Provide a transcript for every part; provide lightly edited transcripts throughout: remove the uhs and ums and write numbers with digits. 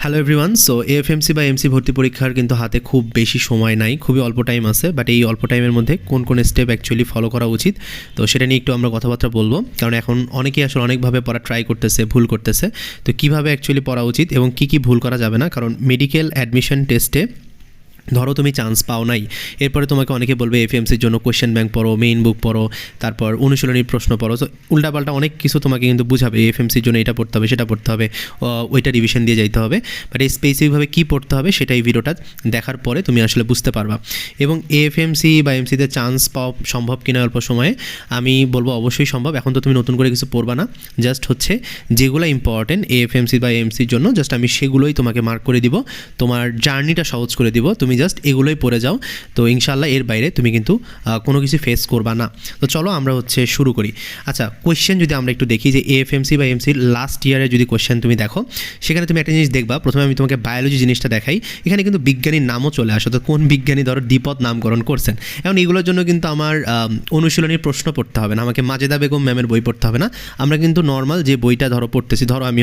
Hello everyone. So AFMC বা MC ভর্তি পরীক্ষার কিন্তু হাতে খুব বেশি সময় নাই, খুবই অল্প টাইম আছে। বাট এই অল্প টাইমের মধ্যে কোন কোন স্টেপ অ্যাকচুয়ালি ফলো করা উচিত, তো সেটা নিয়ে একটু আমরা কথাবার্তা বলবো। কারণ এখন অনেকেই আসলে অনেকভাবে পড়া ট্রাই করতেছে, ভুল করতেছে। তো কীভাবে অ্যাকচুয়ালি পড়া উচিত এবং কী কী ভুল করা যাবে না, কারণ মেডিকেল অ্যাডমিশন টেস্টে ধরো তুমি চান্স পাও নাই, এরপরে তোমাকে অনেকে বলবে এফএমসির জন্য কোয়েশ্চেন ব্যাংক পড়ো, মেইন বুক পড়ো, তারপর অনুশীলনীর প্রশ্ন পড়ো। তো উল্টাপাল্টা অনেক কিছু তোমাকে কিন্তু বুঝাবে, এফএমসির জন্য এটা পড়তে হবে, সেটা পড়তে হবে, ওইটা রিভিশন দিয়ে যাইতে হবে। বাট এই স্পেসিফিকভাবে কী পড়তে হবে সেটা এই ভিডিওটা দেখার পরে তুমি আসলে বুঝতে পারবা। এবং এএফএমসি বা এমসিতে চান্স পাওয়া সম্ভব কিনা অল্প সময়ে, আমি বলবো অবশ্যই সম্ভব। এখন তো তুমি নতুন করে কিছু পড়বা না, জাস্ট হচ্ছে যেগুলো ইম্পর্টেন্ট এএফএমসি বা এমসির জন্য জাস্ট আমি সেগুলোই তোমাকে মার্ক করে দিব, তোমার জার্নিটা সহজ করে দিব। তুমি জাস্ট এগুলোই পড়ে যাও, তো ইনশাল্লাহ এর বাইরে তুমি কিন্তু কোনো কিছু ফেস করবা না। তো চলো আমরা শুরু করি। আচ্ছা, কোয়েশ্চেন যদি আমরা একটু দেখি যে এএফএমসি বা এমসির লাস্ট ইয়ারে যদি কোয়েশ্চেন তুমি দেখো, সেখানে তুমি একটা জিনিস দেখবা। প্রথমে আমি তোমাকে বায়োলজি জিনিসটা দেখাই। এখানে কিন্তু বিজ্ঞানীর নামও চলে আসে, তো কোন বিজ্ঞানী ধরো দ্বিপদ নামকরণ করছেন। এখন এগুলোর জন্য কিন্তু আমার অনুশীলনীর প্রশ্ন পড়তে হবে না, আমাকে মাজেদা বেগম ম্যামের বই পড়তে হবে না। আমরা কিন্তু নর্মাল যে বইটা ধরো পড়তেছি, ধরো আমি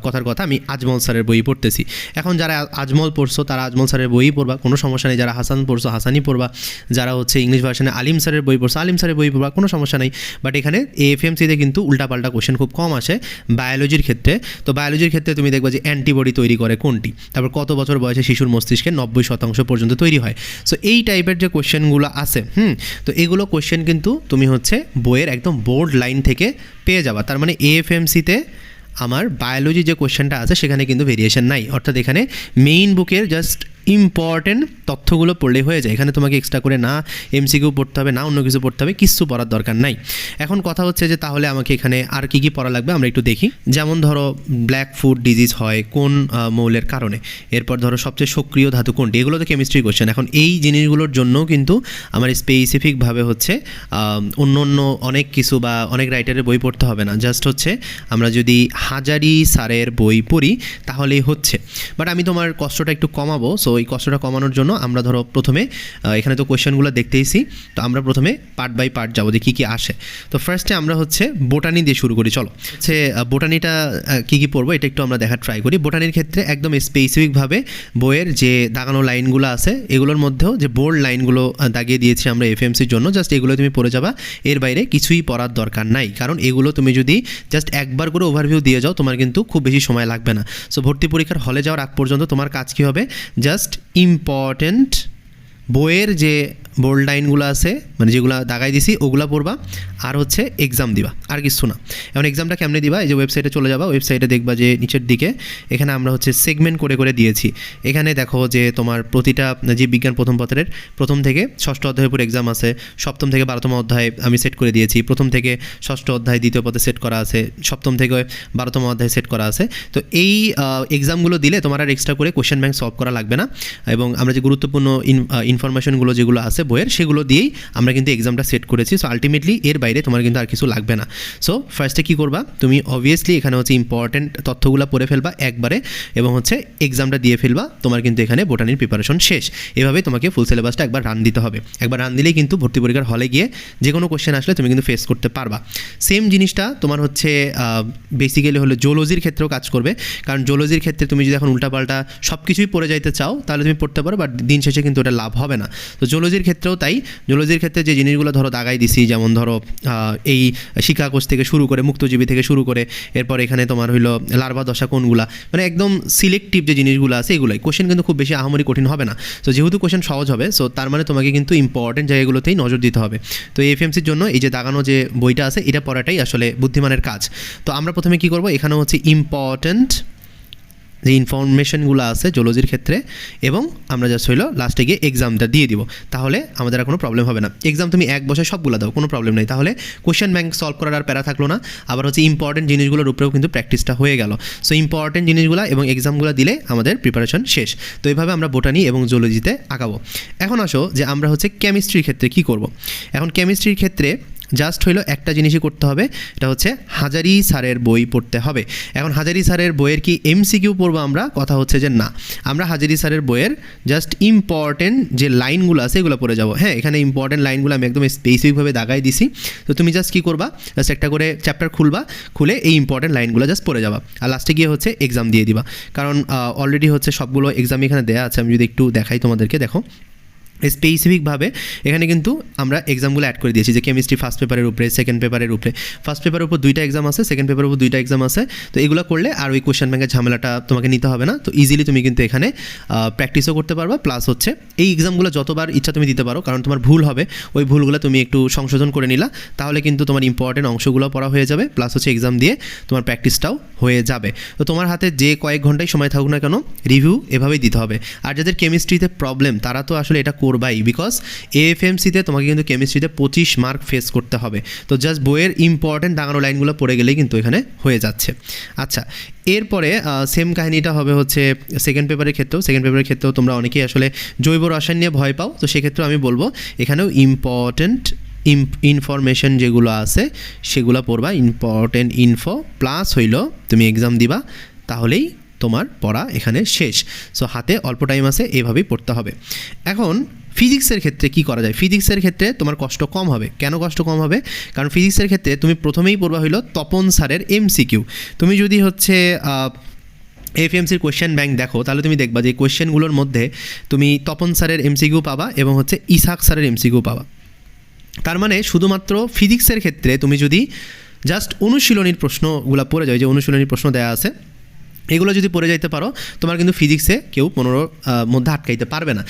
কথার কথা আমি আজমল স্যারের বই পড়তেছি। এখন যারা আজমল পড়ছো তারা আজমল স্যারের বই পড়বা, কোনো সমস্যা নেই। যারা হাসান পড়ছো হাসানই পড়বা, যারা ইংলিশ ভার্সনে আলিম স্যারের বই পড়ছো আলিম স্যারের বই পড়বা, কোনো সমস্যা নেই। বাট এখানে এএফএমসিতে কিন্তু উল্টাপাল্টা কোশ্চেন খুব কম আসে বায়োলজির ক্ষেত্রে। তো বায়োলজির ক্ষেত্রে তুমি দেখবা যে অ্যান্টিবডি তৈরি করে কোনটি, তারপর কত বছর বয়সে শিশুর মস্তিষ্কে 90% পর্যন্ত তৈরি হয়। সো এই টাইপের যে কোশ্চেনগুলো আছে, তো এগুলো কোশ্চেন কিন্তু তুমি বইয়ের একদম বোর্ড লাইন থেকে পেয়ে যাবা। তার মানে এএফএমসিতে আমার বায়োলজি যে কোশ্চেনটা আছে সেখানে কিন্তু ভেরিয়েশন নাই, অর্থাৎ এখানে মেইন বুকের জাস্ট ইম্পর্টেন্ট তথ্যগুলো পড়লেই হয়ে যায়। এখানে তোমাকে এক্সট্রা করে না এমসিকিউ পড়তে হবে, না অন্য কিছু পড়তে হবে, কিছু পড়ার দরকার নাই। এখন কথা হচ্ছে যে তাহলে আমাকে এখানে আর কী কী পড়া লাগবে আমরা একটু দেখি। যেমন ধরো ব্ল্যাক ফুট ডিজিজ হয় কোন মৌলের কারণে, এরপর ধরো সবচেয়ে সক্রিয় ধাতু কোনটি, এগুলো তো কেমিস্ট্রি কোশ্চেন। এখন এই জিনিসগুলোর জন্যও কিন্তু আমার স্পেসিফিকভাবে অন্য অন্য অনেক কিছু বা অনেক রাইটারের বই পড়তে হবে না। জাস্ট আমরা যদি হাজারি স্যারের বই পড়ি তাহলেই হচ্ছে। বাট আমি তোমার কষ্টটা একটু কমাবো। সো এই কষ্টটা কমানোর জন্য আমরা ধরো প্রথমে এখানে তো কোয়েশ্চেনগুলো দেখতেইছি, তো আমরা প্রথমে পার্ট বাই পার্ট যাবো যে কী কী আসে। তো ফার্স্টে আমরা বোটানি দিয়ে শুরু করি। চলো বোটানিটা কী কী পড়বো এটা একটু আমরা দেখার ট্রাই করি। বোটানির ক্ষেত্রে একদম স্পেসিফিকভাবে বইয়ের যে দাগানো লাইনগুলো আছে এগুলোর মধ্যেও যে বোল্ড লাইনগুলো দাগিয়ে দিয়েছি আমরা এফএমসির জন্য, জাস্ট এগুলো তুমি পড়ে যাবা, এর বাইরে কিছুই পড়ার দরকার নাই। কারণ এগুলো তুমি যদি জাস্ট একবার করে ওভারভিউ দিয়ে যাও তোমার কিন্তু খুব বেশি সময় লাগবে না। সো ভর্তি পরীক্ষার হলে যাওয়ার আগ পর্যন্ত তোমার কাজ কী হবে, জাস্ট ইম্পর্টেন্ট বইয়ের যে বোল্ড লাইনগুলো আছে মানে যেগুলো দাগাই দিছি ওগুলো পড়বা, আর এক্সাম দিবা, আর কিছু না। এখন এক্সামটা কেমনে দিবা, এই যে ওয়েবসাইটে চলে যাবা, ওয়েবসাইটে দেখবা যে নিচের দিকে এখানে আমরা সেগমেন্ট করে করে দিয়েছি। এখানে দেখো যে তোমার প্রতিটা জীববিজ্ঞান প্রথম পত্রের প্রথম থেকে ষষ্ঠ অধ্যায়ের উপর এক্সাম আছে, সপ্তম থেকে 12তম অধ্যায় আমি সেট করে দিয়েছি, প্রথম থেকে ষষ্ঠ অধ্যায় দ্বিতীয় পথে সেট করা আছে, সপ্তম থেকে 12তম অধ্যায় সেট করা আছে। তো এই এক্সামগুলো দিলে তোমার আর এক্সট্রা করে কোয়েশ্চেন ব্যাংক সলভ করা লাগবে না, এবং আমরা যে গুরুত্বপূর্ণ ইনফরমেশনগুলো যেগুলো আছে বইয়ের সেগুলো দিয়েই আমরা কিন্তু এক্সামটা সেট করেছি। সো আলটিমেটলি এর বাইরে তোমার কিন্তু আর কিছু লাগবে না। সো ফার্স্টে কী করবা, তুমি অবভিয়াসলি এখানে ইম্পর্টেন্ট তথ্যগুলো পড়ে ফেলবা একবারে, এবং এক্সামটা দিয়ে ফেলবা, তোমার কিন্তু এখানে বোটানির প্রিপারেশন শেষ। এভাবেই তোমাকে ফুল সিলেবাসটা একবার রান দিতে হবে। একবার রান দিলেই কিন্তু ভর্তি পরীক্ষার হলে গিয়ে যে কোনো কোয়েশ্চেন আসলে তুমি কিন্তু ফেস করতে পারবা। সেম জিনিসটা তোমার বেসিক্যালি জুলজির ক্ষেত্রেও কাজ করবে। কারণ জুলজির ক্ষেত্রে তুমি যদি এখন উল্টাপাল্টা সব কিছুই পড়ে যাইতে চাও তাহলে তুমি পড়তে পারো, বাট দিন শেষে কিন্তু ওটা লাভ হবে না। তো জুলজির ক্ষেত্রেও তাই, জুলজির ক্ষেত্রে যে জিনিসগুলো দাগাই দিছি, যেমন এই শিকাকোষ থেকে শুরু করে মুক্তজীবী থেকে শুরু করে এরপর এখানে তোমার লার্ভা দশা কোনগুলা, মানে একদম সিলেক্টিভ যে জিনিসগুলো আছে এগুলাই কোশ্চেন কিন্তু খুব বেশি আহামরি কঠিন হবে না। তো যেহেতু কোশ্চেন সহজ হবে, সো তার মানে তোমাকে কিন্তু ইম্পর্টেন্ট জায়গাগুলোতেই নজর দিতে হবে। তো এফএমসির জন্য এই যে দাগানো যে বইটা আছে এটা পড়াটাই আসলে বুদ্ধিমানের কাজ। তো আমরা প্রথমে কী করবো, এখানে ইম্পর্টেন্ট যে ইনফরমেশনগুলো আছে জুলজির ক্ষেত্রে, এবং আমরা জাস্ট লাস্টে গিয়ে এক্সামটা দিয়ে দিব, তাহলে আমাদের আর কোনো প্রবলেম হবে না। এক্সাম তুমি এক বছর সবগুলো দাও, কোনো প্রবলেম নেই, তাহলে কোশ্চেন ব্যাংক সলভ করার আর প্যারা থাকলো না। আবার ইম্পর্টেন্ট জিনিসগুলোর উপরেও কিন্তু প্র্যাকটিসটা হয়ে গেল। সো ইম্পর্টেন্ট জিনিসগুলো এবং এক্সামগুলো দিলে আমাদের প্রিপারেশন শেষ। তো এইভাবে আমরা বোটানি এবং জুলজিতে আগাবো। এখন আসো যে আমরা কেমিস্ট্রির ক্ষেত্রে কী করব। এখন কেমিস্ট্রির ক্ষেত্রে জাস্ট হইলো একটা জিনিসই করতে হবে, এটা হচ্ছে হাজারি স্যারের বই পড়তে হবে। এখন হাজারি স্যারের বইয়ের কি এমসিকিউ পড়বো আমরা? কথা হচ্ছে যে না, আমরা হাজারি স্যারের বইয়ের জাস্ট ইম্পর্টেন্ট যে লাইনগুলো আছে এগুলো পড়ে যাবো। হ্যাঁ, এখানে ইম্পর্টেন্ট লাইনগুলো আমি একদম স্পেসিফিকভাবে দাগাই দিছি। তো তুমি জাস্ট কী করবা, জাস্ট একটা করে চ্যাপ্টার খুলবা, খুলে এই ইম্পর্টেন্ট লাইনগুলো জাস্ট পড়ে যাবা, আর লাস্টে গিয়ে হচ্ছে এক্সাম দিয়ে দিবা। কারণ অলরেডি হচ্ছে সবগুলো এক্সাম এখানে দেওয়া আছে। আমি যদি একটু দেখাই তোমাদেরকে, দেখো স্পেসিফিকভাবে এখানে কিন্তু আমরা এক্সামগুলো অ্যাড করে দিয়েছি, যে কেমিস্ট্রি ফার্স্ট পেপারের উপরে, সেকেন্ড পেপারের উপরে। ফার্স্ট পেপারের উপর 2টা এক্সাম আছে, সেকেন্ড পেপারের উপর 2টা এক্সাম আছে। তো এগুলো করলে আর ওই কোয়েশ্চেন ব্যাংকের ঝামেলাটা তোমাকে নিতে হবে না। তো ইজিলি তুমি কিন্তু এখানে প্র্যাকটিসও করতে পারবা, প্লাস হচ্ছে এই এক্সামগুলো যতবার ইচ্ছা তুমি দিতে পারো, কারণ তোমার ভুল হবে, ওই ভুলগুলো তুমি একটু সংশোধন করে নিলা, তাহলে কিন্তু তোমার ইম্পর্টেন্ট অংশগুলো পড়া হয়ে যাবে, প্লাস হচ্ছে এক্সাম দিয়ে তোমার প্র্যাকটিসটাও হয়ে যাবে। তো তোমার হাতে যে কয়েক ঘন্টায় সময় থাকুক না কেন, রিভিউ এভাবেই দিতে হবে। আর যাদের কেমিস্ট্রিতে প্রবলেম তারা তো আসলে এটা করবাই, বিকজ এএফএমসিতে তোমাকে কিন্তু কেমিস্ট্রিতে 25 মার্ক ফেস করতে হবে। তো জাস্ট বইয়ের ইম্পর্টেন্ট দাগানো লাইনগুলো পড়ে গেলেই কিন্তু এখানে হয়ে যাচ্ছে। আচ্ছা, এরপরে সেম কাহিনীটা হবে হচ্ছে সেকেন্ড পেপারের ক্ষেত্রেও। সেকেন্ড পেপারের ক্ষেত্রেও তোমরা অনেকেই আসলে জৈব রসায়ন নিয়ে ভয় পাও, তো সেক্ষেত্রেও আমি বলবো এখানেও ইম্পর্টেন্ট ইনফরমেশন যেগুলো আছে সেগুলো পড়বা, ইম্পর্টেন্ট ইনফো, প্লাস হইল তুমি এক্সাম দিবা, তাহলেই তোমার পড়া এখানে শেষ। সো হাতে অল্প টাইম আছে, এভাবেই পড়তে হবে। এখন ফিজিক্সের ক্ষেত্রে কি করা যায়? ফিজিক্সের ক্ষেত্রে তোমার কষ্ট কম হবে। কেন কষ্ট কম হবে? কারণ ফিজিক্সের ক্ষেত্রে তুমি প্রথমেই পড়বা হইল তপন স্যারের এমসিকিউ। তুমি যদি হচ্ছে এফএমসির কোয়েশ্চেন ব্যাংক দেখো, তাহলে তুমি দেখবা যে কোয়েশ্চেনগুলোর মধ্যে তুমি তপন স্যারের এমসিকিউ পাবা এবং হচ্ছে ইসাক স্যারের এমসিকিউ পাবা। তার মানে শুধুমাত্র ফিজিক্সের ক্ষেত্রে তুমি যদি জাস্ট অনুশীলনীর প্রশ্নগুলো পড়ে যাও, যে অনুশীলনীর প্রশ্ন দেওয়া আছে এগুলো যদি পড়ে যাইতে পারো, তোমার কিন্তু ফিজিক্সে কেউ 15 মধ্যে আটকাইতে পারবে না।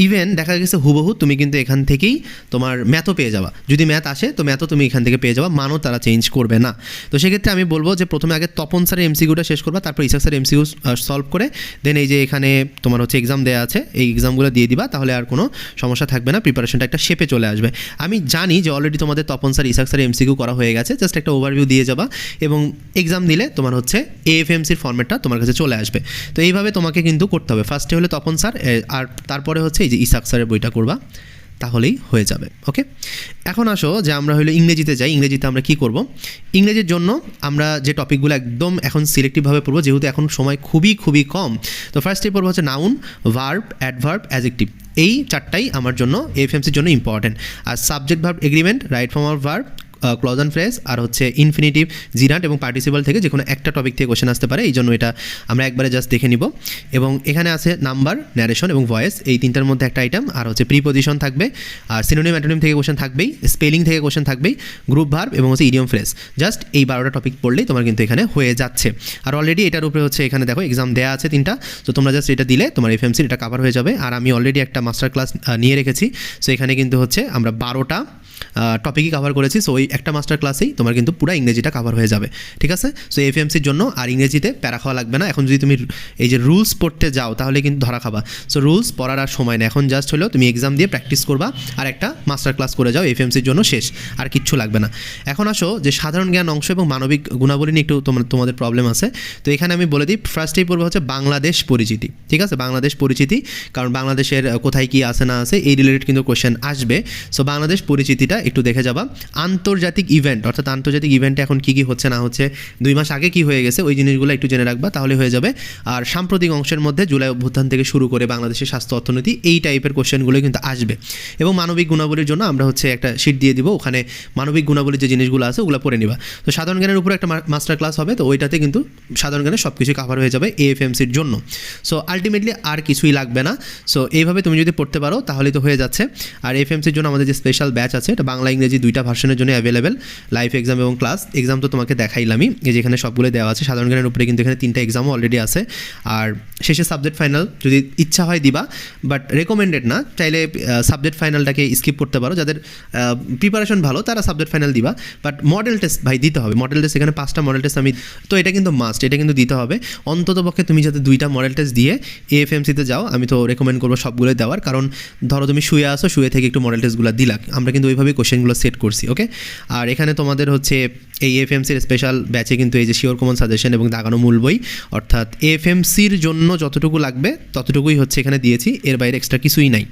ইভেন দেখা গেছে হুবহু তুমি কিন্তু এখান থেকেই তোমার ম্যাথও পেয়ে যাবা। যদি ম্যাথ আসে তো ম্যাথও তুমি এখান থেকে পেয়ে যাবা, মানও তারা চেঞ্জ করবে না। তো সেক্ষেত্রে আমি বলবো যে প্রথমে আগে তপন স্যারের এমসিকিউটা শেষ করবা, তারপর ইসাক স্যারের এমসিকিউ সলভ করে দেন এই যে এখানে তোমার হচ্ছে এক্সাম দেওয়া আছে, এই এক্সামগুলো দিয়ে দিবা, তাহলে আর কোনো সমস্যা থাকবে না, প্রিপারেশনটা একটা শেপে চলে আসবে। আমি জানি যে অলরেডি তোমাদের তপন স্যার ইসাক স্যারের এমসিকিউ করা হয়ে গেছে, জাস্ট একটা ওভারভিউ দিয়ে যাবা এবং এক্সাম দিলে তোমার হচ্ছে এএফএমসির ফর্মেটটা তোমার কাছে চলে আসবে। তো এইভাবে তোমাকে কিন্তু করতে হবে। ফার্স্টে হলে তপন স্যার, আর তারপরে হচ্ছে এই যে ইসাক স্যারের বইটা করবা, তাহলেই হয়ে যাবে। ওকে, এখন আসো যে আমরা হলো ইংরেজিতে যাই। ইংরেজিতে আমরা কি করব? ইংরেজির জন্য আমরা যে টপিকগুলো একদম এখন সিলেক্টিভভাবে পড়বো, যেহেতু এখন সময় খুবই খুবই কম। তো ফার্স্টে পড়বো হচ্ছে নাউন, ভার্ব, অ্যাডভার্ব, অ্যাডজেক্টিভ। এই চারটাই আমার জন্য এফএমসির জন্য ইম্পর্টেন্ট। আর subject verb agreement, right form of verb, clause and phrase, আর হচ্ছে ইনফিনিটিভ, জিরান্ট এবং পার্টিসিপল থেকে যে কোনো একটা টপিক থেকে কোশ্চেন আসতে পারে, এই জন্য এটা আমরা একবারে জাস্ট দেখে নিব। এবং এখানে আছে নাম্বার, ন্যারেশন এবং ভয়েস, এই তিনটার মধ্যে একটা আইটেম, আর হচ্ছে প্রিপোজিশন থাকবে, আর সিনোনিম অ্যান্টোনিম থেকে কোশ্চেন থাকবেই, স্পেলিং থেকে কোশ্চেন থাকবেই, গ্রুপ ভার্ব এবং হচ্ছে ইডিয়ম ফ্রেজ। জাস্ট এই 12টা টপিক পড়লেই তোমার কিন্তু এখানে হয়ে যাচ্ছে। আর অলরেডি এটার উপরে হচ্ছে এখানে দেখো এক্সাম দেওয়া আছে 3টা, তো তোমরা জাস্ট এটা দিলে তোমার এফএমসির এটা কভার হয়ে যাবে। আর আমি অলরেডি একটা মাস্টার ক্লাস নিয়ে রেখেছি, সো এখানে কিন্তু হচ্ছে আমরা 12টা টপিকই কভার করেছি। সো ওই একটা মাস্টার ক্লাসেই তোমার কিন্তু পুরো ইংরেজিটা কভার হয়ে যাবে, ঠিক আছে? সো এফএমসির জন্য আর ইংরেজিতে প্যারা খাওয়া লাগবে না। এখন যদি তুমি এই যে রুলস পড়তে যাও তাহলে কিন্তু ধরা খাবা। সো রুলস পড়ার আর সময় নেই, এখন জাস্ট হলো তুমি এক্সাম দিয়ে প্র্যাকটিস করবা আর একটা মাস্টার ক্লাস করে যাও, এফএমসির জন্য শেষ, আর কিচ্ছু লাগবে না। এখন আসো যে সাধারণ জ্ঞান অংশ এবং মানবিক গুণাবলী নিয়ে একটু তোমাদের প্রবলেম আছে। তো এখানে আমি বলে দিই, ফার্স্টেই পড়বে হচ্ছে বাংলাদেশ পরিচিতি, ঠিক আছে? বাংলাদেশ পরিচিতি, কারণ বাংলাদেশের কোথায় কী আছে না আছে এই রিলেটেড কিন্তু কোয়েশ্চেন আসবে। সো বাংলাদেশ পরিচিতিটা একটু দেখে যাবা। আন্তর্জাতিক ইভেন্ট, অর্থাৎ আন্তর্জাতিক ইভেন্টে এখন কী কী হচ্ছে না হচ্ছে, 2 মাস আগে কী হয়ে গেছে, ওই জিনিসগুলো একটু জেনে রাখবা, তাহলে হয়ে যাবে। আর সাম্প্রতিক অংশের মধ্যে জুলাই অভ্যুত্থান থেকে শুরু করে বাংলাদেশের স্বাস্থ্য অর্থনীতি, এই টাইপের কোশ্চেনগুলো কিন্তু আসবে। এবং মানবিক গুণাবলীর জন্য আমরা হচ্ছে একটা শিট দিয়ে দিব, ওখানে মানবিক গুণাবলীর যে জিনিসগুলো আছে ওগুলো পড়ে নিবা। তো সাধারণ জ্ঞানের উপরে একটা মাস্টার ক্লাস হবে, তো ওইটাতে কিন্তু সাধারণ জ্ঞানের সব কিছুই কভার হয়ে যাবে এএফএমসির জন্য। সো আলটিমেটলি আর কিছুই লাগবে না। সো এইভাবে তুমি যদি পড়তে পারো তাহলেই তো হয়ে যাচ্ছে। আর এএফএমসির জন্য আমাদের যে স্পেশাল ব্যাচ আছে, এটা বাংলা ইংরেজি 2টা ভার্সনের জন্য অ্যাভেলেবেল, লাইভ এক্সাম এবং ক্লাস এক্সাম তো তোমাকে দেখাইলামই, এই যে এখানে সবগুলো দেওয়া আছে। সাধারণ জ্ঞানের উপরে কিন্তু এখানে 3টা এক্সামও অলরেডি আছে। আর শেষে সাবজেক্ট ফাইনাল যদি ইচ্ছা হয় দিবা, বাট রেকমেন্ডেড না। চাইলে সাবজেক্ট ফাইনালটাকে স্কিপ করতে পারো, যাদের প্রিপারেশন ভালো তারা সাবজেক্ট ফাইনাল দিবা, বাট মডেল টেস্ট ভাই দিতে হবে। মডেল টেস্ট এখানে 5টা মডেল টেস্ট আমি, তো এটা কিন্তু মাস্ট, এটা কিন্তু দিতে হবে অন্ততপক্ষে। তুমি যাতে 2টা মডেল টেস্ট দিয়ে এএফএমসিতে যাও, আমি তো রেকমেন্ড করবো সবগুলো দেওয়ার। কারণ ধরো তুমি শুয়ে আসো, শুয়ে থেকে একটু মডেল টেস্টগুলো দিলা, আমরা কিন্তু ওইভাবেই কোশ্চেনগুলো সেট করছি। ওকে, আর এখানে তোমাদের হচ্ছে এই এফএমসির স্পেশাল ব্যাচে কিন্তু এই যে শিওর কমন সাজেশন এবং দাগানো মূল বই, অর্থাৎ এফএমসির জন্য যতটুকু লাগবে ততটুকুই হচ্ছে এখানে দিয়েছি, এর বাইরে এক্সট্রা কিছুই নাই।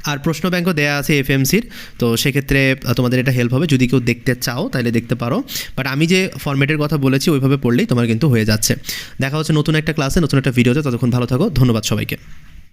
আর প্রশ্ন ব্যাংকও দেওয়া আছে এফএমসির, তো সেক্ষেত্রে তোমাদের এটা হেল্প হবে যদি কেউ দেখতে চাও তাহলে দেখতে পারো। বাট আমি যে ফরম্যাটের কথা বলেছি ওইভাবে পড়লেই তোমার কিন্তু হয়ে যাচ্ছে। দেখা হচ্ছে নতুন একটা ক্লাসে, নতুন একটা ভিডিওতে। ততক্ষণ ভালো থাকো, ধন্যবাদ সবাইকে।